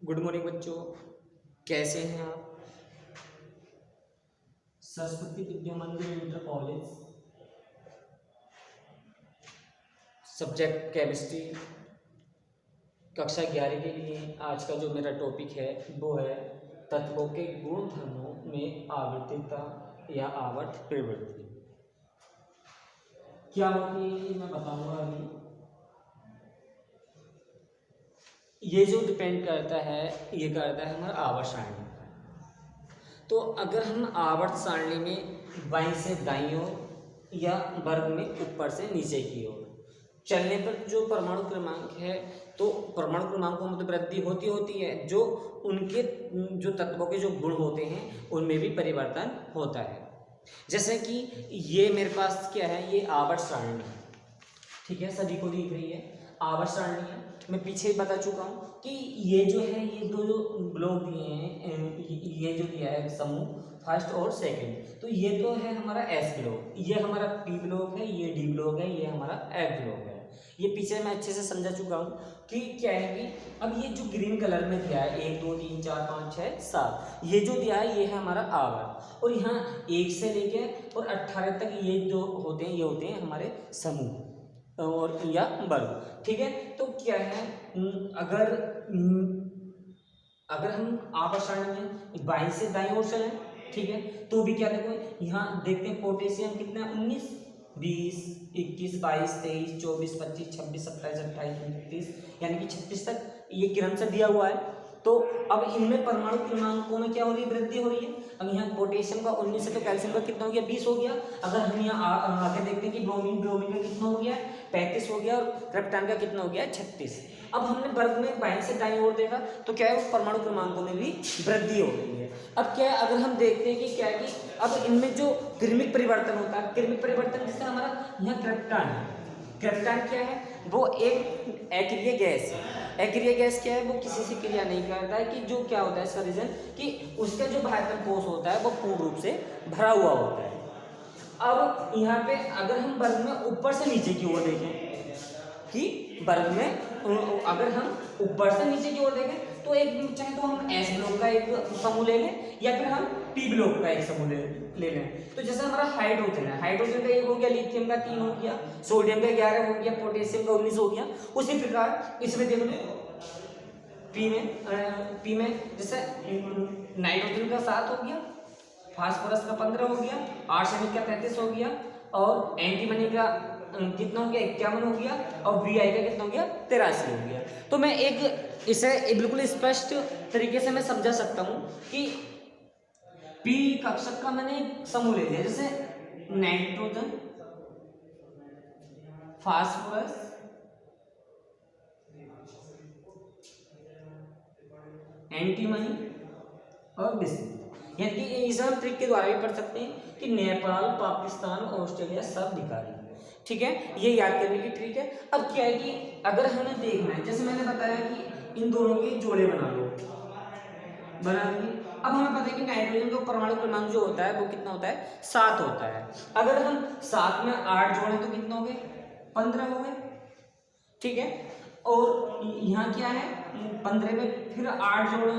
Good morning बच्चों, कैसे हैं आप। सरस्वती विद्या मंदिर इंटर कॉलेज, सब्जेक्ट केमिस्ट्री, कक्षा 11 के लिए आज का जो मेरा टॉपिक है वो है तत्वों के गुण धर्मों में आवर्तता या आवर्त प्रवृत्ति। क्या होती है ये मैं बताऊंगा अभी। ये जो डिपेंड करता है ये करता है हमारा आवर्त सारणी। तो अगर हम आवर्त सारणी में बाईं से दाईं ओर या वर्ग में ऊपर से नीचे की ओर चलने पर जो परमाणु क्रमांक है, तो परमाणु क्रमांकों में तो वृद्धि होती है, जो उनके जो तत्वों के जो गुण होते हैं उनमें भी परिवर्तन होता है। जैसे कि ये मेरे पास क्या है, ये आवर्त सारणी है, ठीक है, सभी को दिख रही है, आवर्त सारणी है। मैं पीछे ही बता चुका हूँ कि ये जो है, ये दो जो ब्लॉक दिए हैं, ये जो दिया है समूह फर्स्ट और सेकंड, तो ये तो है हमारा एस ब्लॉक, ये हमारा पी ब्लॉक है, ये डी ब्लॉक है, ये हमारा एफ ब्लॉक है। ये पीछे मैं अच्छे से समझा चुका हूँ कि क्या है कि अब ये जो ग्रीन कलर में दिया है 1 2 3 4 5 6 7, ये जो दिया है ये है हमारा आवर्त, और यहाँ 1 से लेके और 18 तक ये जो होते हैं ये होते हैं हमारे समूह और या वर्ग, ठीक है। तो क्या है, अगर अगर हम आवर्त सारणी में बाईं से दाईं ओर चलें, ठीक है, तो भी क्या देखो यहाँ देखते हैं पोटेशियम कितना है 19 20 21 22 23 24 25 26 27 28 29 यानी कि 36 तक ये क्रमशः दिया हुआ है। तो अब इनमें परमाणु क्रमांकों में क्या हो रही है, वृद्धि हो रही है। अब यहाँ पोटेशियम का 19 है तो कैल्शियम का कितना हो गया 20 हो गया। अगर हम यहाँ आगे देखते हैं कि ब्रोमीन का कितना हो गया 35 हो गया, और क्रिप्टॉन का कितना हो गया 36। अब हमने वर्ग में बाईं से दाईं ओर देखा तो क्या है, वो परमाणु क्रमांकों में भी वृद्धि हो रही है। अब क्या है, अगर हम देखते हैं कि क्या है कि अब इनमें जो क्रमिक परिवर्तन होता है, क्रमिक परिवर्तन जैसे हमारा यहाँ क्रिप्टॉन है, क्रिप्टॉन क्या है, वो एक अक्रिय गैस है। अक्रिय गैस क्या है, वो किसी से क्रिया नहीं करता है, कि जो क्या होता है इसका रीजन कि उसका जो बाह्यतम कोश होता है वो पूर्ण रूप से भरा हुआ होता है। अब यहाँ पे अगर हम वर्ग में ऊपर से नीचे की ओर देखें कि वर्ग में अगर हम ऊपर से नीचे की ओर देखें तो एक चाहे तो हम एस ब्लॉक का एक समूह ले लें या फिर हम पी ब्लॉक का एक समूह ले लें। तो जैसे हमारा हाइड्रोजन है, हाइड्रोजन का 1 हो गया, लिथियम का 3 हो गया, सोडियम का 11 हो गया, पोटेशियम का 19 हो गया। उसी प्रकार इसमें देख लो पी में जैसे नाइट्रोजन का 7 हो गया, फास्फोरस का 15 हो गया, आर्सेनिक का 33 हो गया, और एंटीमनी का कितना हो गया 51 हो गया, और वी आई का कितना हो गया 83 हो गया। तो मैं इसे बिल्कुल स्पष्ट तरीके से मैं समझा सकता हूँ कि पी कक्षक का मैंने समूह ले लिया, जैसे नाइट्रोजन, फास्फोरस, एंटीमनी और बिस्मुथ। यानी कि इसे हम ट्रिक के द्वारा भी पढ़ सकते हैं कि नेपाल, पाकिस्तान, ऑस्ट्रेलिया सब भिखारी, ठीक है, ये याद करने की ट्रिक है। अब क्या है कि अगर हमें देखना है, जैसे मैंने बताया कि इन दोनों के जोड़े बना लो, बना देंगे। अब हमें पता है कि नाइट्रोजन का परमाणु क्रमांक जो होता है वो कितना होता है 7 होता है। अगर हम 7 में 8 जोड़ें तो कितना हो गए 15 हो गए, ठीक है। और यहाँ क्या है 15 में फिर 8 जोड़े,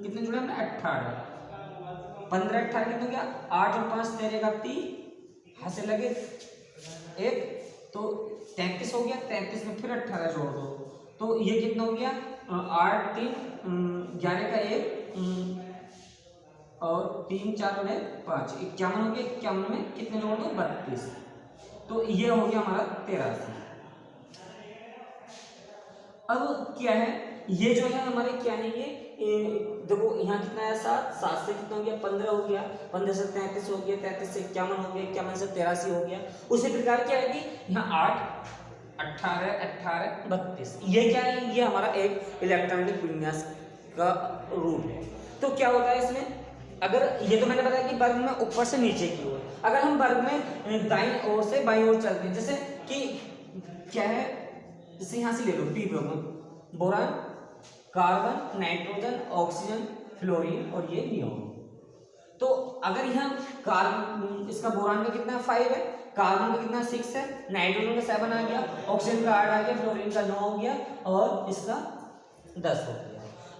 कितने जोड़े हमने 18, 15 18 कितना हो गया 8 और 5 13 का 30 हाथ से लगे 1 तो 33 हो गया। 33 में फिर 18 जोड़ दो तो ये कितना हो गया 8 3 11 का 1 और 3 4 और 5 51 हो गया। 51 में कितने जोड़ दो 32, तो ये हो गया हमारा 83। अब क्या है, ये जो है हमारे क्या है, ये देखो यहाँ कितना है 7, 7 से कितना हो गया 15 हो गया, 15 से 33 हो गया, 33 से 51 हो गया, 51 से 83 हो गया। उसी प्रकार क्या है कि यहाँ 8 18 18 32, ये क्या है, ये हमारा एक इलेक्ट्रॉनिक विन्यास का रूप है। तो क्या होता है इसमें, अगर ये तो मैंने बताया कि वर्ग में ऊपर से नीचे की ओर, अगर हम वर्ग में दाईं ओर से बाईं ओर चलते हैं, जैसे कि क्या है, जैसे यहाँ से ले लो पी bromine, boron, carbon, nitrogen, oxygen, fluorine और ये नियोन। तो अगर यहाँ कार्बन, इसका बोरान का कितना 5 है, कार्बन का कितना 6 है, नाइट्रोजन का 7 आ गया, ऑक्सीजन का 8 आ गया, फ्लोरीन का 9 हो गया और इसका 10 हो गया।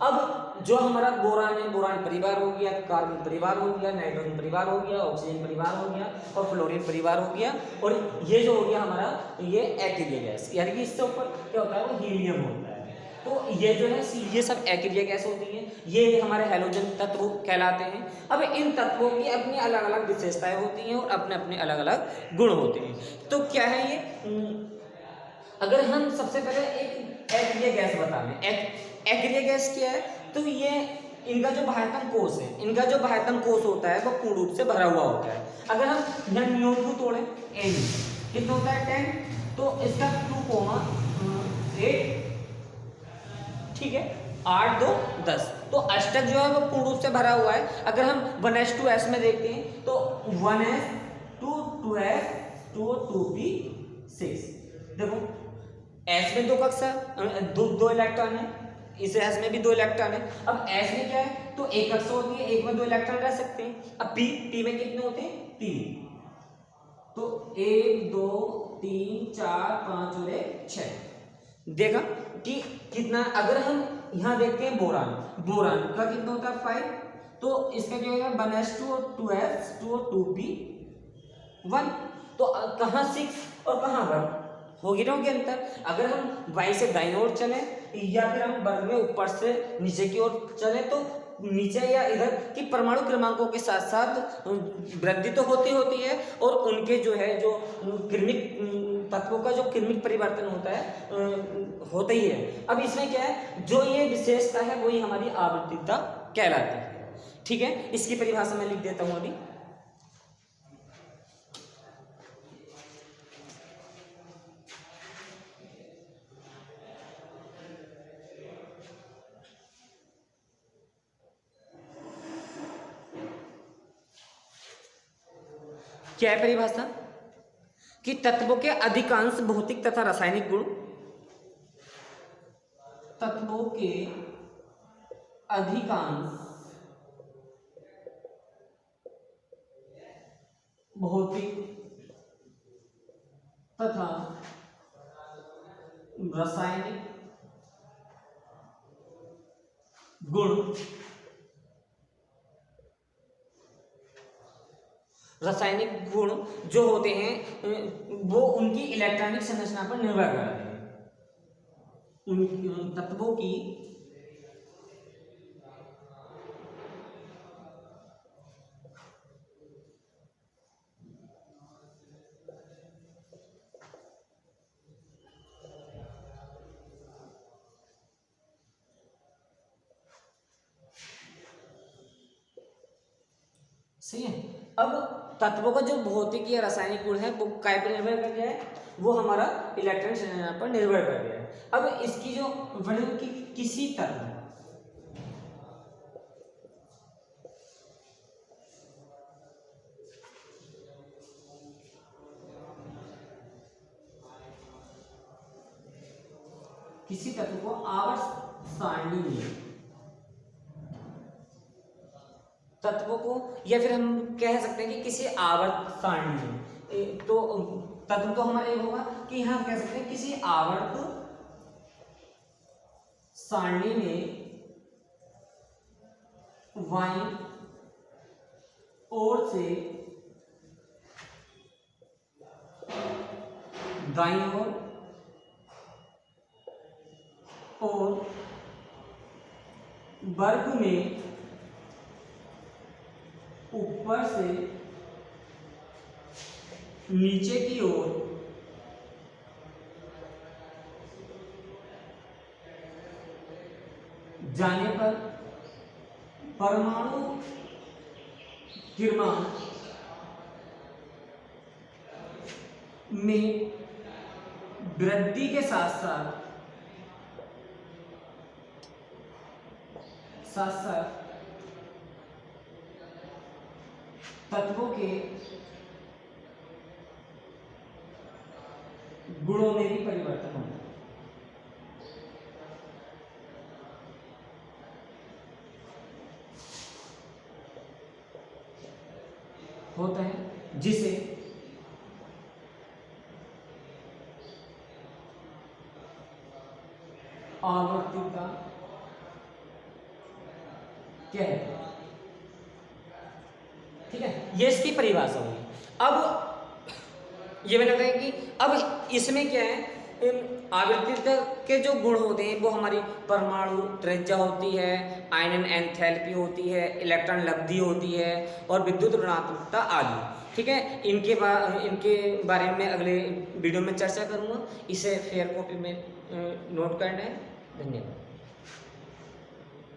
अब जो हमारा बोरान है, बोरान परिवार हो गया, कार्बन परिवार हो गया, नाइट्रोजन परिवार हो गया, ऑक्सीजन परिवार हो गया और फ्लोरीन परिवार हो गया, और ये जो हो गया हमारा ये एक्रिया गैस, यानी कि इससे ऊपर क्या होता है वो हीलियम होता है। तो ये जो है ये सब एक्रिया गैस होती है, ये हमारे हैलोजन तत्व कहलाते हैं। अब इन तत्वों की अपनी अलग अलग विशेषताएं होती हैं और अपने अपने अलग अलग गुण होते हैं। तो क्या है ये, अगर हम सबसे पहले एक एक्रिया गैस बता लें, एक्रिया गैस क्या है, तो ये इनका जो बाह्यतम कोश है, इनका जो बाह्यतम कोश होता है वो पूर्ण रूप से भरा हुआ होता है। अगर हम यहाँ न्यूटन तोड़े एन कितना होता है 10, तो इसका 2,8, ठीक है, 8 2 10, तो अष्टक जो है वो पूर्ण रूप से भरा हुआ है। अगर हम 1s2s में देखते हैं तो 1s 2s 2p 6, देखो s में 2 कक्षा, दो इलेक्ट्रॉन है, इस s में भी 2 इलेक्ट्रॉन है। अब s में क्या है, तो एक कक्षा होती है, एक में 2 इलेक्ट्रॉन रह सकते हैं। अब p में कितने होते हैं 3, तो 1 2 3 4 5 और 1 6। देखा कि कितना, अगर हम यहाँ देखते हैं बोरान, बोरान का कितना होता है 5, तो इसका जो है 1s2 और 2s2 और 2p1, तो कहाँ 6 और कहाँ 1 होगी ना, होगी अंतर। अगर हम y से दाईं ओर चले या फिर हम वर्ग में ऊपर से नीचे की ओर चले, तो नीचे या इधर की परमाणु क्रमांकों के साथ साथ वृद्धि तो होती होती है, और उनके जो है जो किरणिक तत्वों का जो किरणिक परिवर्तन होता है होता ही है। अब इसमें क्या है, जो ये विशेषता है वही हमारी आवृत्तिता कहलाती है। ठीक है, इसकी परिभाषा मैं लिख देता हूं अभी। क्या है परिभाषा, कि तत्वों के अधिकांश भौतिक तथा रासायनिक गुण, तत्वों के अधिकांश भौतिक तथा रासायनिक गुण, रासायनिक गुण जो होते हैं वो उनकी इलेक्ट्रॉनिक संरचना पर निर्भर करते हैं। उन तत्वों की सही है। अब तत्वों का जो भौतिक या रासायनिक गुण है वो काय पर निर्भर कर गया है, वो हमारा इलेक्ट्रॉनिक संरचना पर निर्भर कर गया है। अब इसकी जो वर्णन की किसी तत्व को आवर्त सारणी में, तत्वों को, या फिर हम कह सकते हैं कि किसी आवर्त सारणी में, तो तत्व तो हमारा ये होगा कि हम कह सकते हैं किसी आवर्त सारणी में बाईं ओर से दाईं ओर और वर्ग में ऊपर से नीचे की ओर जाने पर परमाणु क्रमांक में वृद्धि के साथ साथ तत्वों के गुणों में भी परिवर्तन होता है, जिसे आवर्तिता क्या है, ठीक है, ये इसकी परिभाषा होगी। अब ये मैंने बताया कि अब इसमें क्या है, आवृत्ति के जो गुण होते हैं वो हमारी परमाणु त्रिज्या होती है, आयनन एंथैल्पी होती है, इलेक्ट्रॉन लब्धि होती है और विद्युत ऋणात्मकता आदि। ठीक है, इनके बारे में अगले वीडियो में चर्चा करूंगा। इसे फेयर कॉपी में नोट करना है। धन्यवाद।